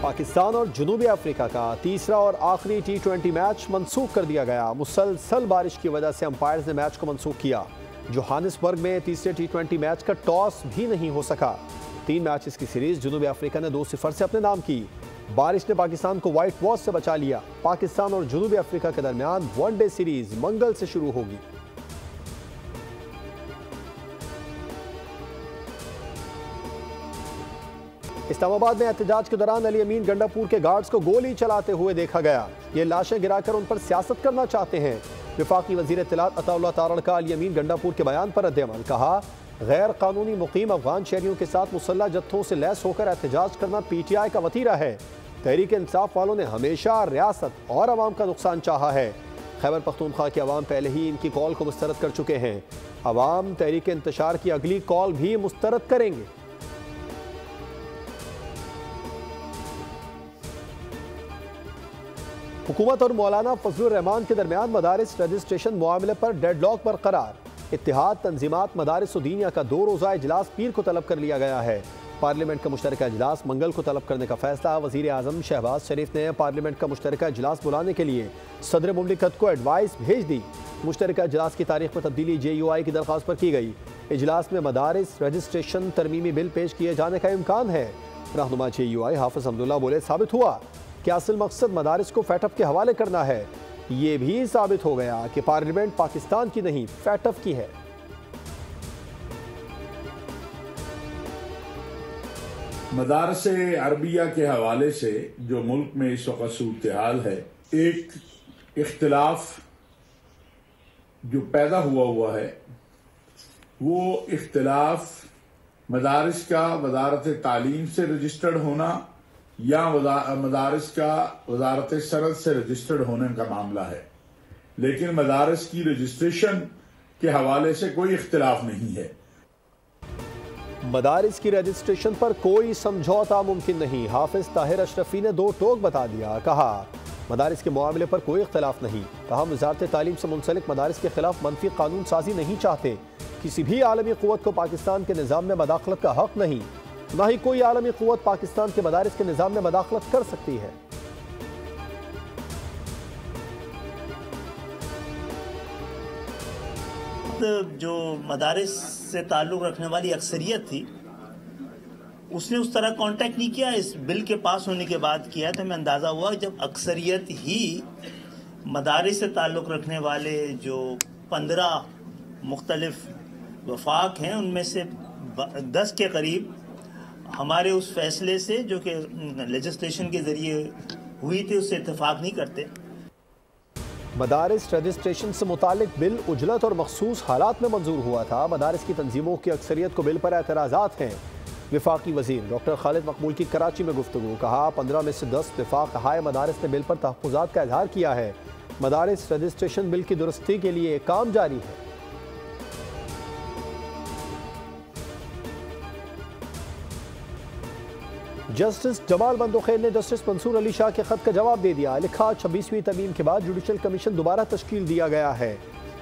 पाकिस्तान और जनूबी अफ्रीका का तीसरा और आखिरी T20 मैच मंसूख कर दिया गया। मुसलसल बारिश की वजह से अंपायर्स ने मैच को मंसूख किया। जोहानिसबर्ग में तीसरे T20 मैच का टॉस भी नहीं हो सका। 3 मैचेस की सीरीज जनूबी अफ्रीका ने 2-0 से अपने नाम की। बारिश ने पाकिस्तान को व्हाइट वॉश से बचा लिया। पाकिस्तान और जनूबी अफ्रीका के दरमियान वनडे सीरीज मंगल से शुरू होगी। इस्लामाबाद में एहतजाज के दौरान अली अमीन गंडापुर के गार्ड्स को गोली चलाते हुए देखा गया। ये लाशें गिराकर उन पर सियासत करना चाहते हैं। वफाकी वजीर इत्तलात अताउल्लाह तारड़ का अली अमीन गंडापुर के बयान पर रद्द-ए-अमल। कहा, गैर कानूनी मुकीम अफगान शहरियों के साथ मुसल्लह जत्थों से लैस होकर एहतजाज करना PTI का वतीरा है। तहरीक इंसाफ वालों ने हमेशा रियासत और अवाम का नुकसान चाहा है। खैबर पख्तूनख्वा की अवाम पहले ही इनकी कॉल को मुस्तरद कर चुके हैं। अवाम तहरीक इंतशार की अगली कॉल भी मुस्तरद करेंगे। हुकूमत और मौलाना फजलुर रहमान के दरमियान मदारिस रजिस्ट्रेशन मामले पर डेडलॉक बरकरार। इत्तेहाद तंजीमात मदारिस दीनिया का 2 रोज़ा इजलास पीर को तलब कर लिया गया है। पार्लियामेंट का मुश्तरका इजलास मंगल को तलब करने का फैसला। वज़ीर आज़म शहबाज शरीफ ने पार्लियामेंट का मुश्तरका इजलास बुलाने के लिए सदर मुमलिकत को एडवाइस भेज दी। मुश्तरका इजलास की तारीख में तब्दीली JUI की दरख्वास्त पर की गई। इजलास में मदारिस रजिस्ट्रेशन तरमीमी बिल पेश किए जाने का इम्कान है। रहनुमा JUI हाफिज अब्दुल्ला बोले, साबित हुआ कि असल मकसद मदारिस को फैटअप के हवाले करना है। ये भी साबित हो गया कि पार्लियामेंट पाकिस्तान की नहीं फैटअप की है। मदारस अरबिया के हवाले से जो मुल्क में इस वक्त सूरत-ए-हाल है, एक इख्तिलाफ जो पैदा हुआ है, वो इख्तिलाफ मदारिस का वजारत तालीम से रजिस्टर्ड होना या मदारिस का वजारत सनद से रजिस्टर्ड होने का मामला है। लेकिन मदारिस की रजिस्ट्रेशन के हवाले से कोई इख्तिलाफ नहीं है। मदारिस की रजिस्ट्रेशन पर कोई समझौता मुमकिन नहीं। हाफिज ताहिर अशरफी ने 2 टोक बता दिया। कहा, मदारिस के मामले पर कोई इख्तिलाफ नहीं। कहा, वजारत तालीम से मुंसलिक मदारिस के खिलाफ मनफी कानून साजी नहीं चाहते। किसी भी आलमी क़ुव्वत को पाकिस्तान के निज़ाम में मदाखलत का हक नहीं। ना ही कोई आलमी क़ुव्वत पाकिस्तान के मदारिस के निज़ाम में मदाखलत कर सकती है। जो मदारिस से ताल्लुक़ रखने वाली अक्सरियत थी, उसने उस तरह कांटेक्ट नहीं किया। इस बिल के पास होने के बाद किया तो हमें अंदाज़ा हुआ जब अक्सरियत ही मदारिस से ताल्लुक़ रखने वाले जो 15 मुख्तलिफ वफाक हैं, उनमें से 10 के करीब हमारे उस फैसले से जो कि लेजिस्लेशन के ज़रिए हुई थी उससे इत्तेफाक नहीं करते। मदारिस रजिस्ट्रेशन से मुतालिक बिल उजलत और मखसूस हालात में मंजूर हुआ था। मदारिस की तंजीमों की अक्सरियत को बिल पर एतराज़ात हैं। वफाकी वज़ीर डॉक्टर खालिद मकबूल की कराची में गुफ्तगू। कहा, 15 में से 10 वफाक हाय मदारिस ने बिल पर तहफ़्फ़ुज़ात का इजहार किया है। मदारिस रजिस्ट्रेशन बिल की दुरुस्ती के लिए काम जारी है। जस्टिस जमाल बंदोखेर ने जस्टिस मंसूर अली शाह के खत का जवाब दे दिया। लिखा, 26वीं तरमीम के बाद जुडिशल कमीशन दोबारा तश्कील दिया गया है।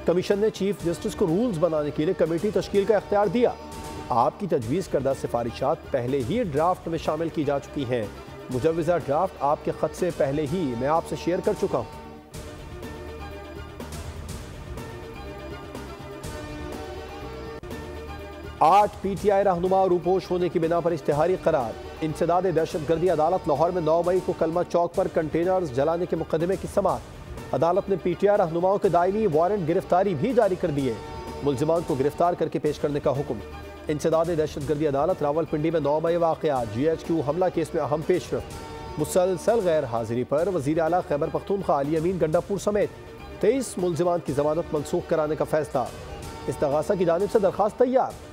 कमीशन ने चीफ जस्टिस को रूल्स बनाने के लिए कमेटी तश्कील का इख्तियार दिया। आपकी तजवीज़ करदा सिफारिशात पहले ही ड्राफ्ट में शामिल की जा चुकी हैं। मुजव्वज़ा ड्राफ्ट आपके खत से पहले ही मैं आपसे शेयर कर चुका हूँ। आठ PTI रहनुमा रूपोश होने की बिना पर इश्तिहारी करार। इंसदाद दहशतगर्दी अदालत लाहौर में 9 मई को कलमा चौक पर कंटेनर्स जलाने के मुकदमे की समाअत। अदालत ने PTI रहनुमाओं के दायमी वारंट गिरफ्तारी भी जारी कर दिए। मुल्जिमान को गिरफ्तार करके पेश करने का हुक्म। इंसदाद दहशतगर्दी अदालत रावलपिंडी में 9 मई वाक़या GHQ हमला केस में अहम पेशरफ। मुसलसल गैर हाजिरी पर वज़ीर आला खैबर पख्तूनख्वा अली अमीन गंडापुर समेत 23 मुल्जिमान की जमानत मनसूख कराने का फैसला। इस्तगासा की जानिब से दरख्वास्त तैयार।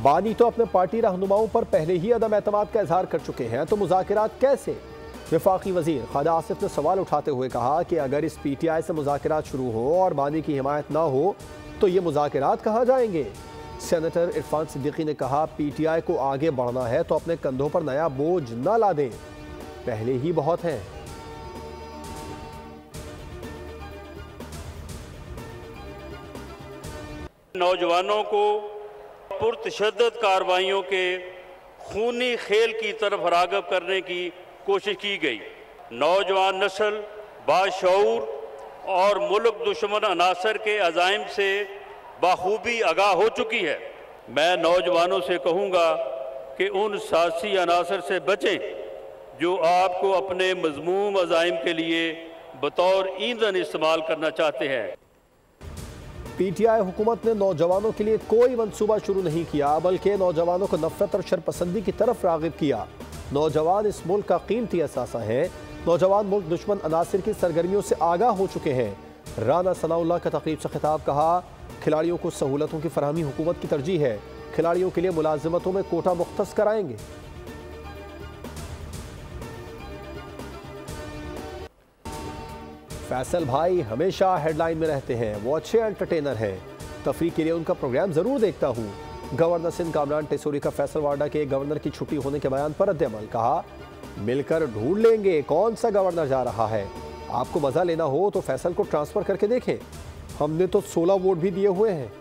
बानी तो अपने पार्टी रहनुमाओं पर पहले ही अदम एतमाद का इजहार कर चुके हैं, तो मुज़ाकिरात कैसे? वफाकी वज़ीर ख्वाजा आसिफ ने सवाल उठाते हुए कहा कि अगर इस PTI से मुज़ाकिरात शुरू हो और बानी की हिमायत ना हो तो ये मुज़ाकिरात कहाँ जाएंगे? सेनेटर इरफान सिद्दीकी ने कहा, PTI को आगे बढ़ना है तो अपने कंधों पर नया बोझ न ला दें, पहले ही बहुत हैं। नौजवानों को पुरतशद्दद कार्रवाइयों के खूनी खेल की तरफ राग़िब करने की कोशिश की गई। नौजवान नस्ल बाशऊर और मुल्क दुश्मन अनासर के अज़ाइम से बखूबी आगाह हो चुकी है। मैं नौजवानों से कहूँगा कि उन सियासी अनासर से बचें जो आपको अपने मज़मूम अज़ाइम के लिए बतौर ईंधन इस्तेमाल करना चाहते हैं। पीटीआई हुकूमत ने नौजवानों के लिए कोई मंसूबा शुरू नहीं किया, बल्कि नौजवानों को नफरत और शरपसंदी की तरफ राग़िब किया। नौजवान इस मुल्क का कीमती असासा है। नौजवान मुल्क दुश्मन अनासिर की सरगर्मियों से आगाह हो चुके हैं। राना सनाउल्लाह का तकरीब से खिताब कहा, खिलाड़ियों को सहूलतों की फराहमी हुकूमत की तरजीह है। खिलाड़ियों के लिए मुलाजिमतों में कोटा मुख्तस कराएंगे। फैसल भाई हमेशा हेडलाइन में रहते हैं। वो अच्छे एंटरटेनर हैं। तफरीह के लिए उनका प्रोग्राम जरूर देखता हूँ। गवर्नर सिंध कामरान टेसूरी का फैसल वाडा के गवर्नर की छुट्टी होने के बयान पर रद्द-ए-अमल। कहा, मिलकर ढूंढ लेंगे कौन सा गवर्नर जा रहा है। आपको मजा लेना हो तो फैसल को ट्रांसफर करके देखें। हमने तो 16 वोट भी दिए हुए हैं।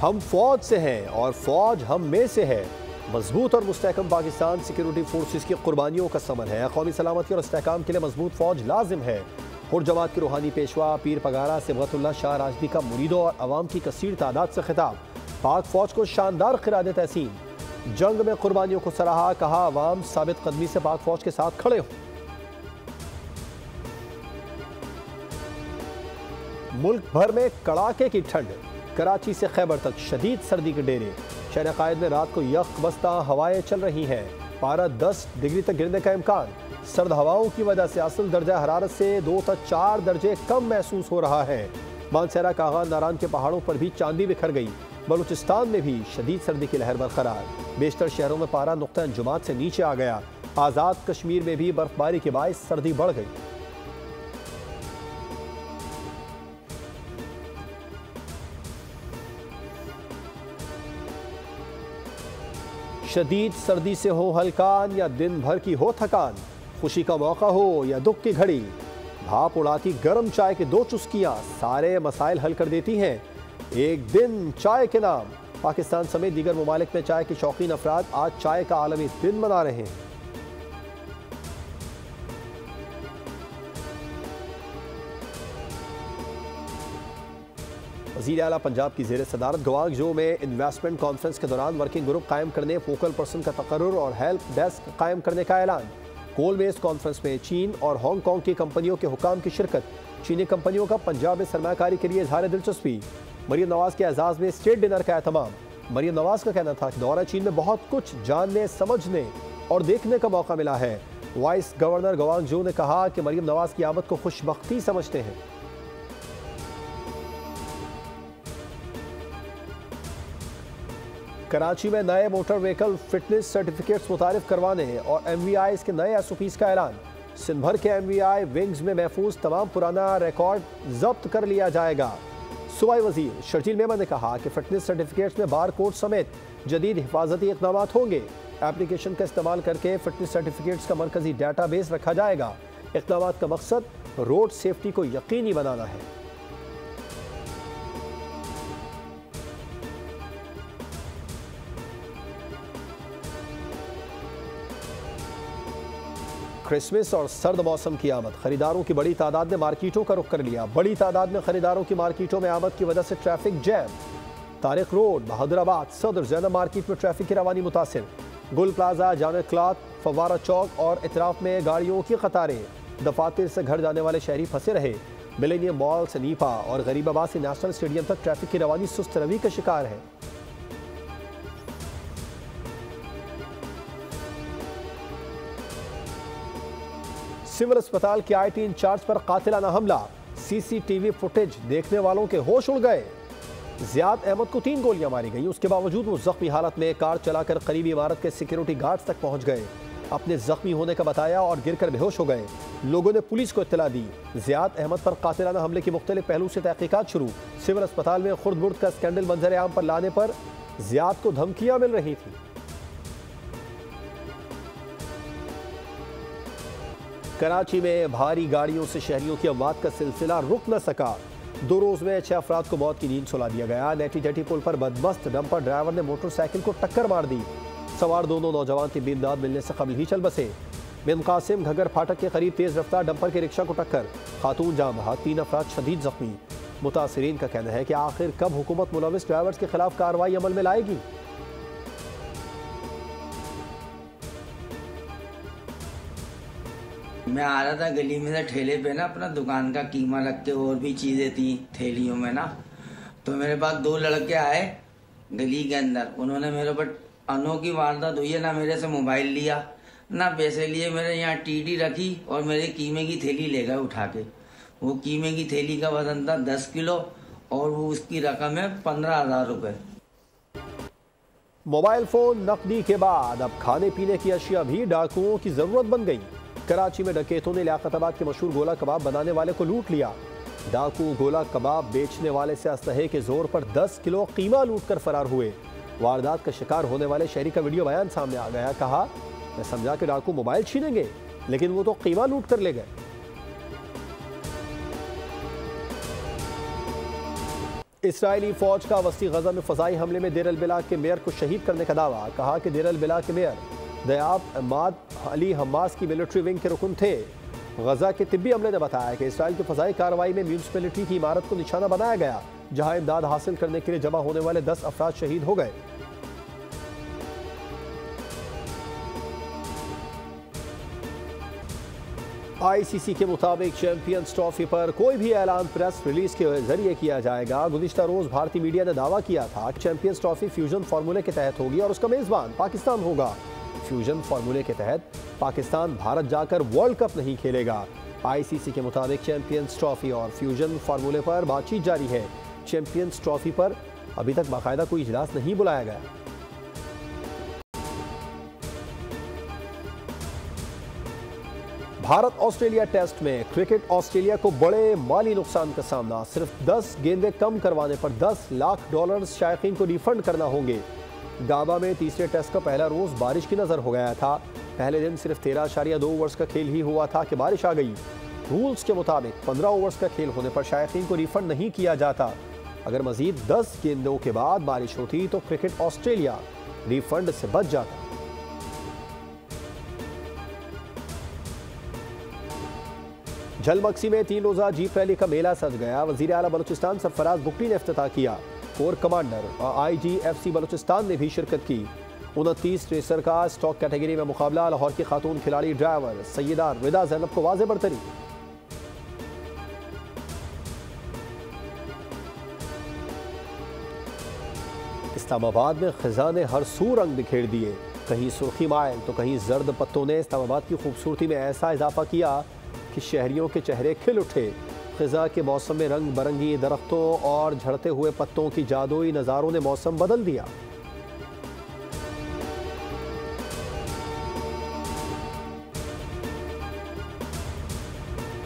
हम फौज से हैं और फौज हम में से है। मजबूत और मुस्तहकम पाकिस्तान सिक्योरिटी फोर्सेस की कुर्बानियों का समन है। कौमी सलामती और इस्तेहकाम के लिए मजबूत फौज लाजिम है। हुर जमात के रूहानी पेशवा पीर पगारा सिबगतुल्लाह शाह राजदी का मुरीदों और अवाम की कसीर तादाद से खिताब। पाक फौज को शानदार क़िरादे तहसीन। जंग में कुर्बानियों को सराहा। कहा, अवाम साबित कदमी से पाक फौज के साथ खड़े हो। मुल्क भर में कड़ाके की ठंड। कराची से खैबर तक शदीद सर्दी के डेरे। शहर कायद में रात को यख बस्ता हवाएं चल रही हैं। पारा 10 डिग्री तक गिरने का इम्कान। सर्द हवाओं की वजह से असल दर्जा हरारत से 2 से 4 दर्जे कम महसूस हो रहा है। मानसरा कागा नारान के पहाड़ों पर भी चांदी बिखर गई। बलूचिस्तान में भी शदीद सर्दी की लहर बरकरार। बेशतर शहरों में पारा नुक्ता अंजुमात से नीचे आ गया। आज़ाद कश्मीर में भी बर्फबारी के बायस सर्दी बढ़ गई। शदीद सर्दी से हो हल्कान या दिन भर की हो थकान, खुशी का मौका हो या दुख की घड़ी, भाप उड़ाती गर्म चाय की 2 चुस्कियां सारे मसाइल हल कर देती हैं। एक दिन चाय के नाम। पाकिस्तान समेत दीगर ममालिक में चाय के शौकीन अफराद आज चाय का आलमी दिन मना रहे हैं। वज़ीर आला पंजाब की ज़ेर सदारत गवांगजो में इन्वेस्टमेंट कॉन्फ्रेंस के दौरान वर्किंग ग्रुप कायम करने, फोकल पर्सन का तकर्रुर और हेल्प डेस्क कायम करने का ऐलान। कोल में इस कॉन्फ्रेंस में चीन और हांगकांग की कंपनियों के हुकाम की शिरकत। चीनी कंपनियों का पंजाब में सरमायाकारी के लिए इजहार दिलचस्पी। मरियम नवाज के एजाज में स्टेट डिनर का एहतमाम। मरियम नवाज का कहना था कि दौरा चीन में बहुत कुछ जानने, समझने और देखने का मौका मिला है। वाइस गवर्नर गवांगजो ने कहा कि मरियम नवाज की आमद को खुशबख्ती समझते हैं। कराची में नए मोटर व्हीकल फिटनेस सर्टिफिकेट्स मुतारिफ करवाने और MVIs के नए SOPs का ऐलान। सिंध भर के MVI विंग्स में महफूज तमाम पुराना रिकॉर्ड जब्त कर लिया जाएगा। सूबाई वजीर शर्जील मेमन ने कहा कि फिटनेस सर्टिफिकेट्स में बार कोड समेत जदीद हिफाजती इक़दाम होंगे। एप्लीकेशन का इस्तेमाल करके फिटनेस सर्टिफिकेट्स का मरकजी डाटाबेस रखा जाएगा। इक़दाम का मकसद रोड सेफ्टी को यकीनी बनाना है। क्रिसमस और सर्द मौसम की आमद। खरीदारों की बड़ी तादाद ने मार्केटों का रुख कर लिया। बड़ी तादाद में खरीदारों की मार्केटों में आमद की वजह से traffic jam. Tariq road, Bahadurabad, सदर, जैनब मार्केट में ट्रैफिक की रवानी मुतासिर। गुल प्लाजा, जामिया क्लॉथ, फवारा चौक और इतराफ में गाड़ियों की कतारें। दफातर से घर जाने वाले शहरी फंसे रहे। मिलेनियम मॉल, सनीपा और गरीबाबाद से नेशनल स्टेडियम तक ट्रैफिक की रवानी सुस्त रवि का शिकार है। सिविल अस्पताल के IT इंचार्ज पर कातिलाना हमला। CCTV फुटेज देखने वालों के होश उड़ गए। ज़ियाद अहमद को 3 गोलियां मारी गई। उसके बावजूद वो जख्मी हालत में कार चलाकर करीबी इमारत के सिक्योरिटी गार्ड्स तक पहुंच गए। अपने जख्मी होने का बताया और गिरकर बेहोश हो गए। लोगों ने पुलिस को इत्तला दी। ज़ियाद अहमद पर कातिलाना हमले के मुख्तलिफ पहलू से तहकीकात शुरू। सिविल अस्पताल में खुर्द बुर्द का स्कैंडल मंजर आम पर लाने पर ज़ियाद को धमकियां मिल रही थी। कराची में भारी गाड़ियों से शहरियों की अमवात का सिलसिला रुक न सका। 2 रोज में 6 अफराद को मौत की नींद सुला दिया गया। नेटी जेटी पुल पर बदमस्त डंपर ड्राइवर ने मोटरसाइकिल को टक्कर मार दी। सवार दोनों नौजवान तिब्बी इमदाद मिलने से कबल ही चल बसे। बिन कासिम घगर फाटक के करीब तेज रफ्तार डंपर के रिक्शा को टक्कर, खातून जान बहा, 3 अफराद शदीद जख्मी। मुतासिरीन का कहना है कि आखिर कब हुकूमत मुलविस ड्राइवर्स के खिलाफ कार्रवाई अमल में लाएगी। मैं आ रहा था गली में से ठेले पे ना, अपना दुकान का कीमा रख के और भी चीजें थी थैलियों में ना, तो मेरे पास 2 लड़के आए गली के अंदर। उन्होंने मेरे ऊपर अनोखी वारदात हुई है, ना मेरे से मोबाइल लिया ना पैसे लिए। मेरे यहाँ टीडी रखी और मेरे कीमे की थैली ले गए उठा के। वो कीमे की थैली का वजन था 10 किलो और वो उसकी रकम है 15,000 रुपए। मोबाइल फोन नकदी के बाद अब खाने पीने की अशिया भी डाकुओं की जरूरत बन गई। कराची में डकैतों ने लियाकताबाद के मशहूर गोला कबाब बनाने वाले को लूट लिया। डाकू गोला कबाब बेचने वाले से असलहे के जोर पर 10 किलो कीमा लूट कर फरार हुए। वारदात का शिकार होने वाले शहरी का वीडियो बयान सामने आ गया। कहा, मैं समझा कि डाकू मोबाइल छीनेंगे, लेकिन वो तो कीमा लूट कर ले गए। इसराइली फौज का वस्ती गजा में फजाई हमले में देर अल बिला के मेयर को शहीद करने का दावा। कहा कि देर अल बिला के मेयर दयाब अहमद अली हमास की मिलिट्री विंग के रुकन थे। गजा के तिब्बी अमले ने बताया कि इसराइल की फजाई कार्रवाई में म्यूनिसिपैलिटी की इमारत को निशाना बनाया गया, जहां इमदाद हासिल करने के लिए जमा होने वाले 10 अफराद शहीद हो गए। आईसीसी के मुताबिक चैंपियंस ट्रॉफी पर कोई भी ऐलान प्रेस रिलीज के जरिए किया जाएगा। गुज़िश्ता रोज भारतीय मीडिया ने दावा किया था कि चैंपियंस ट्रॉफी फ्यूजन फार्मूले के तहत होगी और उसका मेजबान पाकिस्तान होगा। फ्यूजन फार्मूले के तहत पाकिस्तान भारत जाकर वर्ल्ड कप नहीं खेलेगा। आईसीसी के मुताबिक चैंपियंस ट्रॉफी और फ्यूजन फार्मूले पर बातचीत जारी है। चैंपियंस ट्रॉफी पर अभी तक बाकायदा कोई इजलास नहीं बुलाया गया। भारत ऑस्ट्रेलिया टेस्ट में क्रिकेट ऑस्ट्रेलिया को बड़े माली नुकसान का सामना। सिर्फ 10 गेंदें कम करवाने पर $10 लाख शायकीन को रिफंड करना होंगे। गाबा में तीसरे टेस्ट का पहला रोज बारिश की नजर हो गया था। पहले दिन सिर्फ 13.2 ओवर्स का खेल ही हुआ था कि बारिश आ गई। रूल्स के मुताबिक 15 ओवर्स का खेल होने पर शायकीन को रिफंड नहीं किया जाता। अगर मजीद 10 गेंदों के बाद बारिश होती तो क्रिकेट ऑस्ट्रेलिया रिफंड से बच जाता। झलमक्सी में 3 रोजा जीप रैली का मेला सज गया। वजीर आला बलूचिस्तान सरफराज बुकटी ने इफ्तिताह किया। कोर कमांडर और IGFC बलूचिस्तान ने भी शिरकत की। 29 रेसर का स्टॉक कैटेगरी में मुकाबला। लाहौर की खातून खिलाड़ी ड्राइवर सैयदा रिदा ज़ैनब को वाज़े बरतरी। इस्लामाबाद में खिज़ा ने हर सू रंग बिखेर दिए। कहीं सुर्खी मायल तो कहीं जर्द पत्तों ने इस्लामाबाद की खूबसूरती में ऐसा इजाफा किया कि शहरियों के चेहरे खिल उठे। खिज़ा के मौसम में रंग बरंगी दरख्तों और झड़ते हुए पत्तों की जादुई नज़ारों ने मौसम बदल दिया।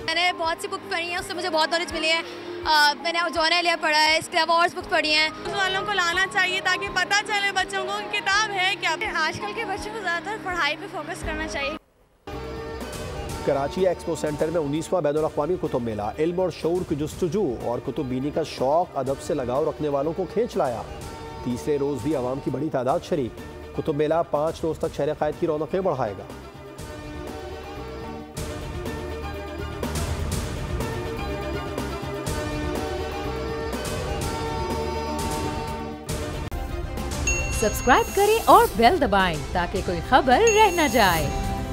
मैंने बहुत सी बुक पढ़ी हैं, उससे मुझे बहुत नॉलेज मिली है। मैंने जॉन एलिया पढ़ा है, इसके अलावा और बुक पढ़ी हैं। उस वालों को लाना चाहिए ताकि पता चले बच्चों को कि किताब है क्या। आजकल के बच्चों को ज़्यादातर पढ़ाई पे फोकस करना चाहिए। कराची एक्सपो सेंटर में 19वां बैनुल-अक़वामी कुतुब मेला इल्म और शऊर की जुस्तजू और कुतुब बीनी का शौक अदब से लगाव रखने वालों को खींच लाया। तीसरे रोज भी आवाम की बड़ी तादाद शरीक। कुतुब मेला 5 रोज तक शहर क़ायद की रौनकें बढ़ाएगा। सब्सक्राइब करें और बेल दबाएं ताकि कोई खबर रह न जाए।